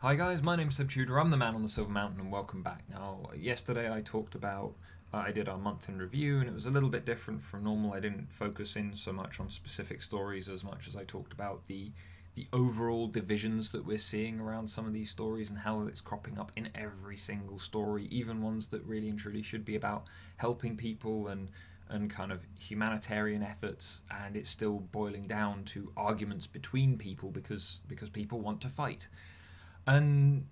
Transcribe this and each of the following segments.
Hi guys, my name's Seb Tudor, I'm the man on the Silver Mountain and welcome back. Now, yesterday I talked about, I did our month in review and it was a little bit different from normal. I didn't focus in so much on specific stories as much as I talked about the overall divisions that we're seeing around some of these stories and how it's cropping up in every single story, even ones that really and truly should be about helping people and kind of humanitarian efforts, and it's still boiling down to arguments between people because people want to fight. And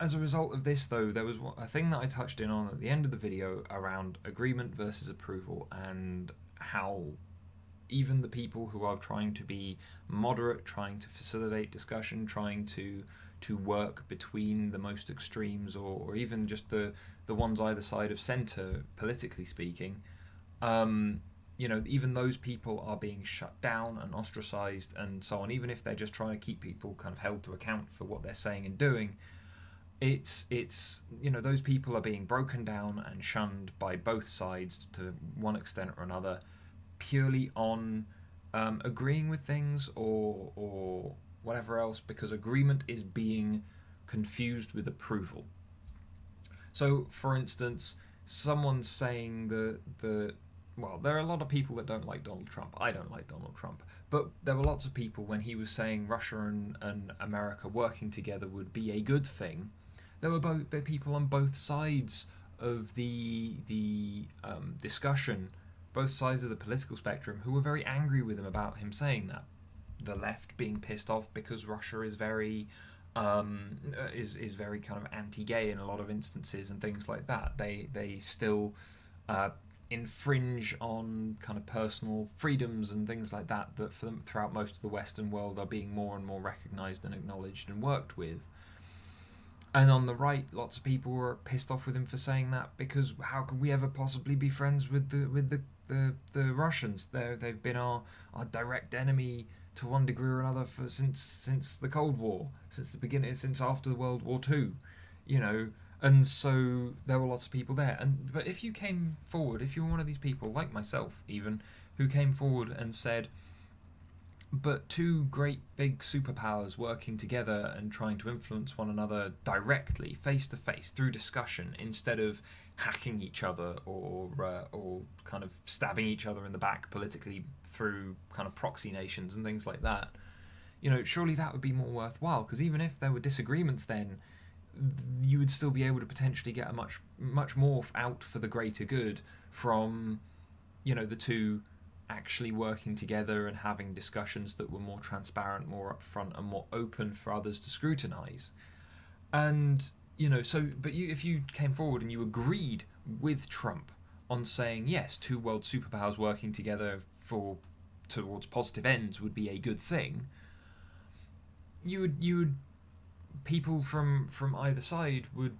as a result of this, though, there was a thing that I touched in on at the end of the video around agreement versus approval, and how even the people who are trying to be moderate, trying to facilitate discussion, trying to work between the most extremes, or even just the ones either side of centre, politically speaking, um, even those people are being shut down and ostracized and so on, even if they're just trying to keep people kind of held to account for what they're saying and doing. It's those people are being broken down and shunned by both sides to one extent or another, purely on agreeing with things or whatever else, because agreement is being confused with approval. So, for instance, someone's saying the well, there are a lot of people that don't like Donald Trump. I don't like Donald Trump. But there were lots of people when he was saying Russia and America working together would be a good thing. There were people on both sides of the discussion, both sides of the political spectrum, who were very angry with him about him saying that. The left being pissed off because Russia is very kind of anti-gay in a lot of instances and things like that. They still uh, infringe on kind of personal freedoms and things like that for them throughout most of the Western world are being more and more recognised and acknowledged and worked with. And on the right, lots of people were pissed off with him for saying that, because how could we ever possibly be friends with the Russians? They've been our direct enemy to one degree or another since the Cold War, since the beginning, since after World War Two, you know. And so there were lots of people there. But if you came forward, if you were one of these people like myself, even, who came forward and said, but two great big superpowers working together and trying to influence one another directly, face to face, through discussion, instead of hacking each other or kind of stabbing each other in the back politically through kind of proxy nations and things like that. Surely that would be more worthwhile, because even if there were disagreements, then you would still be able to potentially get a much more out for the greater good from the two actually working together and having discussions that were more transparent, more upfront, and more open for others to scrutinize. And if you came forward and you agreed with Trump on saying yes, two world superpowers working together for towards positive ends would be a good thing, you would people from either side would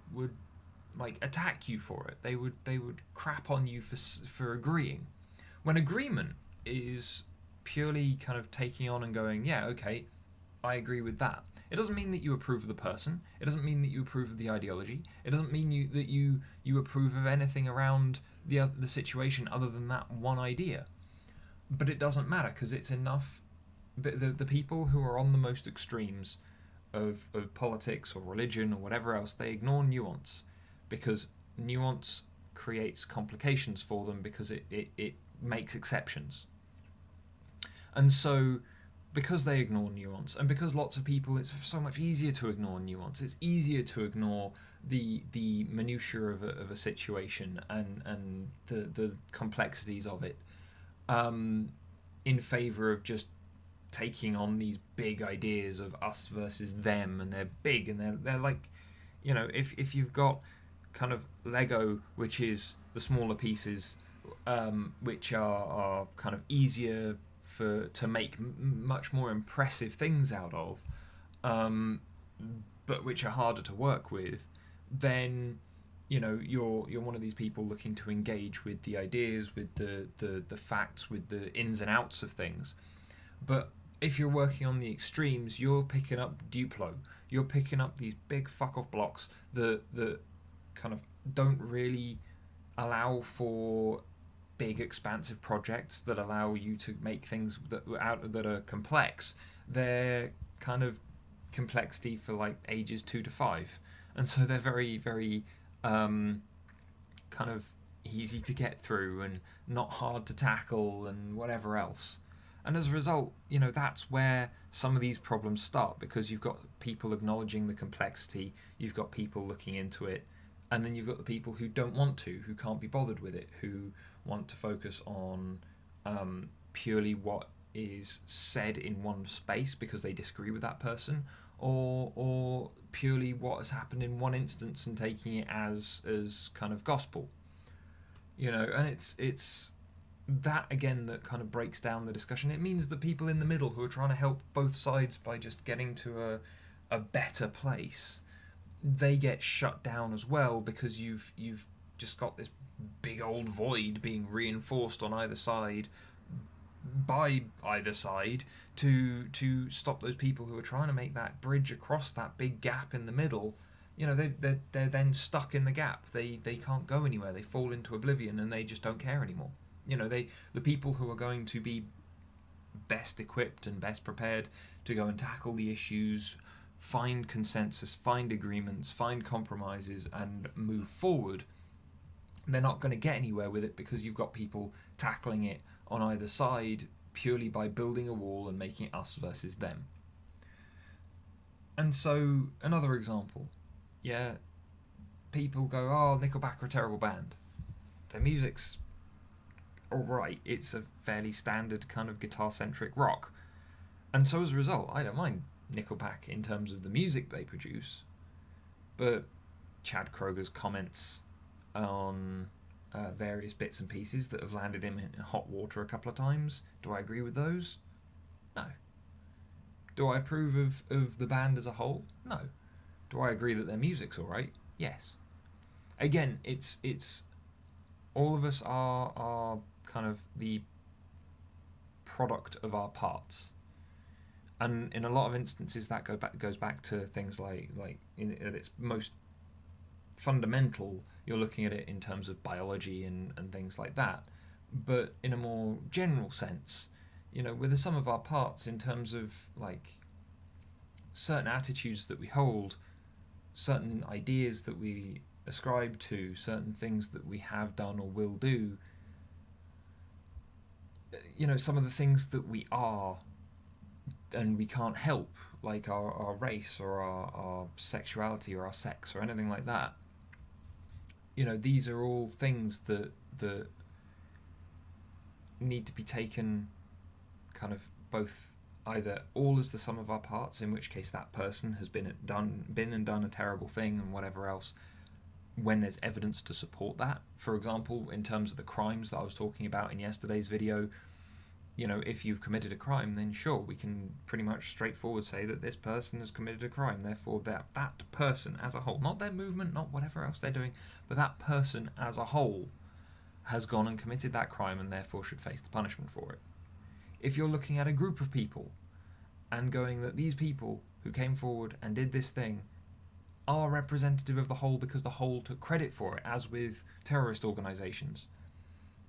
like attack you for it. They would crap on you for agreeing. When agreement is purely kind of taking on and going, yeah, okay, I agree with that. It doesn't mean that you approve of the person. It doesn't mean that you approve of the ideology. It doesn't mean that you approve of anything around the situation other than that one idea. But it doesn't matter, because it's enough. But the people who are on the most extremes of politics or religion or whatever else, they ignore nuance, because nuance creates complications for them, because it makes exceptions. And so, because they ignore nuance, and because lots of people, it's so much easier to ignore nuance. It's easier to ignore the minutiae of a situation and the complexities of it, in favor of just taking on these big ideas of us versus them, and they're big and they're like, if you've got kind of Lego, which is the smaller pieces, which are kind of easier to make much more impressive things out of, um, but which are harder to work with, then you're one of these people looking to engage with the ideas, with the facts, with the ins and outs of things. But if you're working on the extremes, you're picking up Duplo. You're picking up these big fuck off blocks that kind of don't really allow for big expansive projects that allow you to make things that are complex. They're kind of complexity for like ages 2 to 5, and so they're very, very kind of easy to get through and not hard to tackle and whatever else. And as a result, that's where some of these problems start, because you've got people acknowledging the complexity, you've got people looking into it, and then you've got the people who don't want to, who can't be bothered with it, who want to focus on purely what is said in one space because they disagree with that person, or purely what has happened in one instance and taking it as kind of gospel. And it's that again that kind of breaks down the discussion. It means that people in the middle who are trying to help both sides by just getting to a better place, they get shut down as well, because you've just got this big old void being reinforced on either side by either side to stop those people who are trying to make that bridge across that big gap in the middle. They're then stuck in the gap. They can't go anywhere. They fall into oblivion and they just don't care anymore. The people who are going to be best equipped and best prepared to go and tackle the issues, find consensus, find agreements, find compromises, and move forward, they're not going to get anywhere with it, because you've got people tackling it on either side purely by building a wall and making it us versus them. And so, another example, people go, oh, Nickelback are a terrible band. Their music's alright, it's a fairly standard kind of guitar-centric rock. And so as a result, I don't mind Nickelback in terms of the music they produce, but Chad Kroger's comments on various bits and pieces that have landed him in hot water a couple of times, do I agree with those? No. Do I approve of the band as a whole? No. Do I agree that their music's alright? Yes. Again, it's all of us are kind of the product of our parts, and in a lot of instances that goes back to things like at its most fundamental, you're looking at it in terms of biology and things like that. But in a more general sense, we're the sum of our parts in terms of like certain attitudes that we hold, certain ideas that we ascribe to, certain things that we have done or will do. Some of the things that we are and we can't help, like our race or our sexuality or our sex or anything like that. These are all things that need to be taken kind of both either all as the sum of our parts, in which case that person has been and done a terrible thing and whatever else, when there's evidence to support that. For example, in terms of the crimes that I was talking about in yesterday's video, if you've committed a crime, then sure, we can pretty much straightforward say that this person has committed a crime, therefore that person as a whole, not their movement, not whatever else they're doing, but that person as a whole has gone and committed that crime and therefore should face the punishment for it. If you're looking at a group of people and going that these people who came forward and did this thing are representative of the whole because the whole took credit for it, as with terrorist organisations.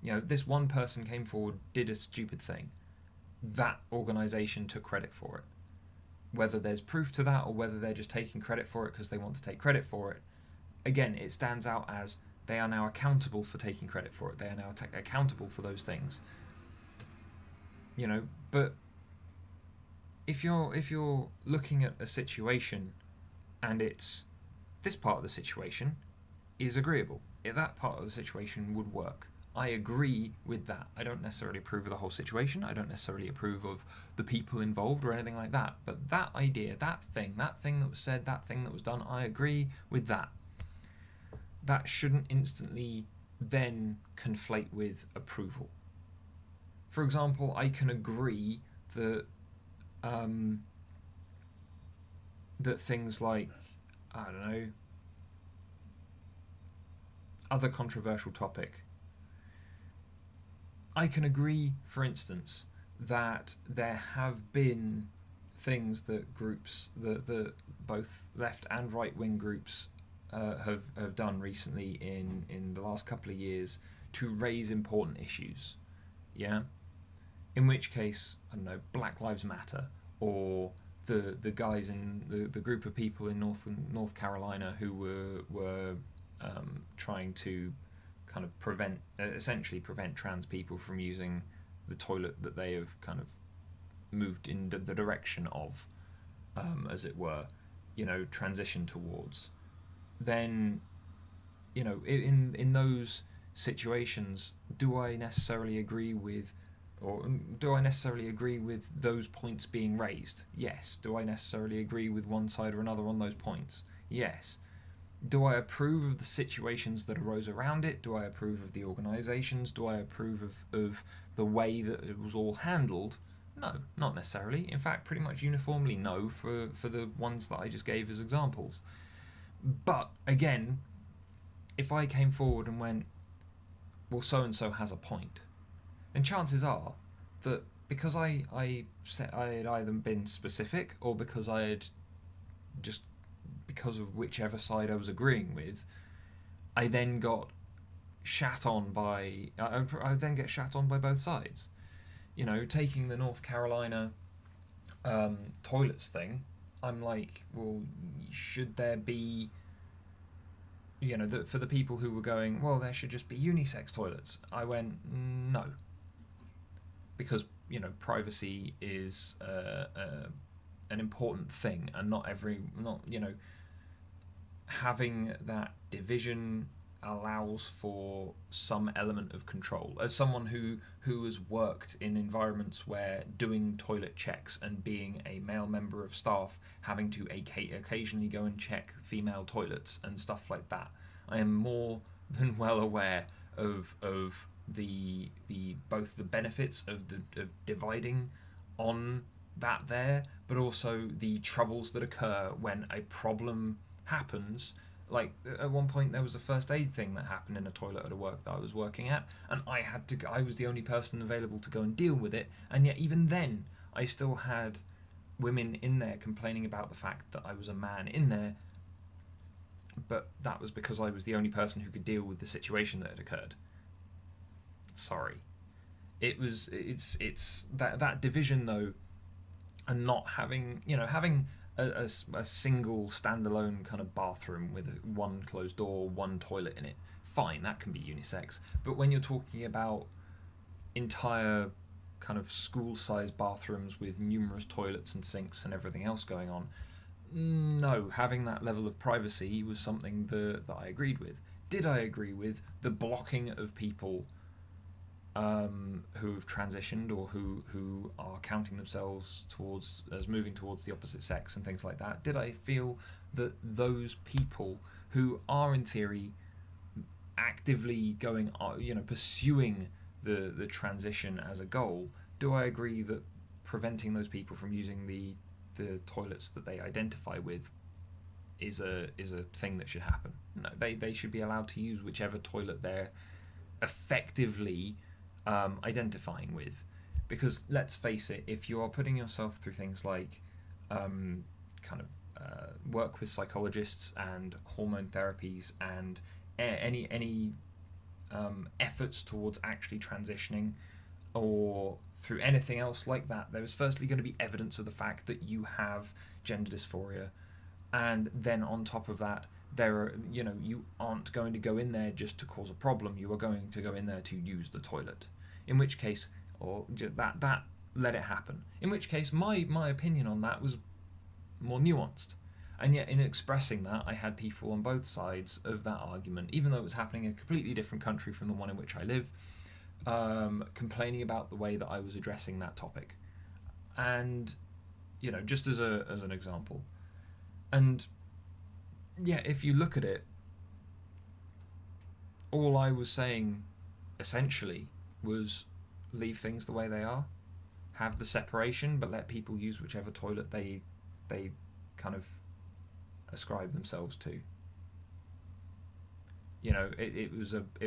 This one person came forward, did a stupid thing. That organisation took credit for it. Whether there's proof to that or whether they're just taking credit for it because they want to take credit for it, again, it stands out as they are now accountable for taking credit for it. They are now accountable for those things. But if you're looking at a situation and it's this part of the situation is agreeable, if that part of the situation would work, I agree with that. I don't necessarily approve of the whole situation. I don't necessarily approve of the people involved or anything like that. But that idea, that thing that was said, that thing that was done, I agree with that. That shouldn't instantly then conflate with approval. For example, I can agree that that things like, I don't know, other controversial topic. I can agree, for instance, that there have been things that groups, the both left and right wing groups have done recently in the last couple of years to raise important issues. Yeah? In which case, I don't know, Black Lives Matter or the guys in the group of people in North Carolina who were trying to kind of essentially prevent trans people from using the toilet that they have kind of moved in the direction of, as it were, transition towards. Then, in those situations, do I necessarily agree with those points being raised? Yes. Do I necessarily agree with one side or another on those points? Yes. Do I approve of the situations that arose around it? Do I approve of the organisations? Do I approve of the way that it was all handled? No, not necessarily. In fact, pretty much uniformly no for the ones that I just gave as examples. But again, if I came forward and went, well, so and so has a point, and chances are that because I had either been specific or because I had just because of whichever side I was agreeing with, I then got shat on by I then get shat on by both sides. Taking the North Carolina toilets thing, I'm like, well, should there be, for the people who were going, well, there should just be unisex toilets. I went, no, because privacy is an important thing, and not having that division allows for some element of control. As someone who has worked in environments where doing toilet checks and being a male member of staff having to occasionally go and check female toilets and stuff like that, I am more than well aware of the both the benefits of dividing on that there, but also the troubles that occur when a problem happens. Like at one point there was a first aid thing that happened in a toilet at a work that I was working at, and I was the only person available to go and deal with it, and yet even then I still had women in there complaining about the fact that I was a man in there, but that was because I was the only person who could deal with the situation that had occurred. Sorry. It's that division though, and not having a single standalone kind of bathroom with one closed door, one toilet in it, fine, that can be unisex. But when you're talking about entire kind of school-sized bathrooms with numerous toilets and sinks and everything else going on, no, having that level of privacy was something that I agreed with. Did I agree with the blocking of people who have transitioned or who are counting themselves as moving towards the opposite sex and things like that? Did I feel that those people who are in theory actively pursuing the transition as a goal, do I agree that preventing those people from using the toilets that they identify with is a thing that should happen? No, they should be allowed to use whichever toilet they're effectively identifying with, because let's face it, if you are putting yourself through things like work with psychologists and hormone therapies and any efforts towards actually transitioning or through anything else like that, there is firstly going to be evidence of the fact that you have gender dysphoria, and then on top of that you aren't going to go in there just to cause a problem. You are going to go in there to use the toilet, in which case, or that let it happen, in which case my opinion on that was more nuanced. And yet in expressing that, I had people on both sides of that argument, even though it was happening in a completely different country from the one in which I live, complaining about the way that I was addressing that topic. And just as an example. And yeah, if you look at it, all I was saying essentially was leave things the way they are, have the separation, but let people use whichever toilet they kind of ascribe themselves to. It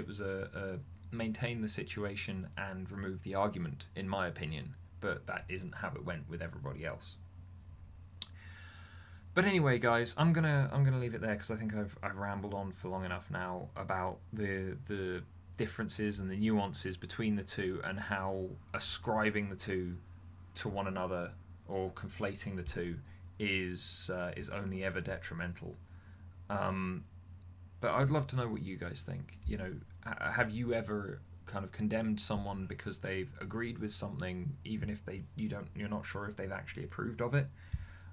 was a maintain the situation and remove the argument, in my opinion, but that isn't how it went with everybody else. But anyway, guys, I'm gonna leave it there because I think I've rambled on for long enough now about the differences and the nuances between the two and how ascribing the two to one another or conflating the two is only ever detrimental. But I'd love to know what you guys think. You know, have you ever kind of condemned someone because they've agreed with something, even if you're not sure if they've actually approved of it?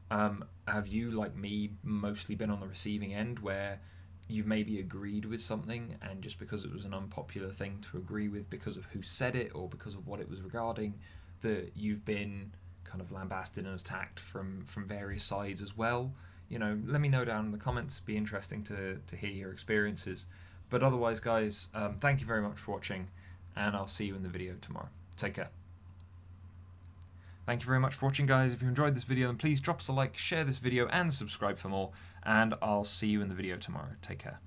Have you, like me, mostly been on the receiving end where you've maybe agreed with something, and just because it was an unpopular thing to agree with because of who said it or because of what it was regarding, that you've been kind of lambasted and attacked from various sides as well? You know, let me know down in the comments. It'd be interesting to hear your experiences. But otherwise, guys, thank you very much for watching, and I'll see you in the video tomorrow. Take care. Thank you very much for watching, guys. If you enjoyed this video, then please drop us a like, share this video, and subscribe for more, and I'll see you in the video tomorrow. Take care.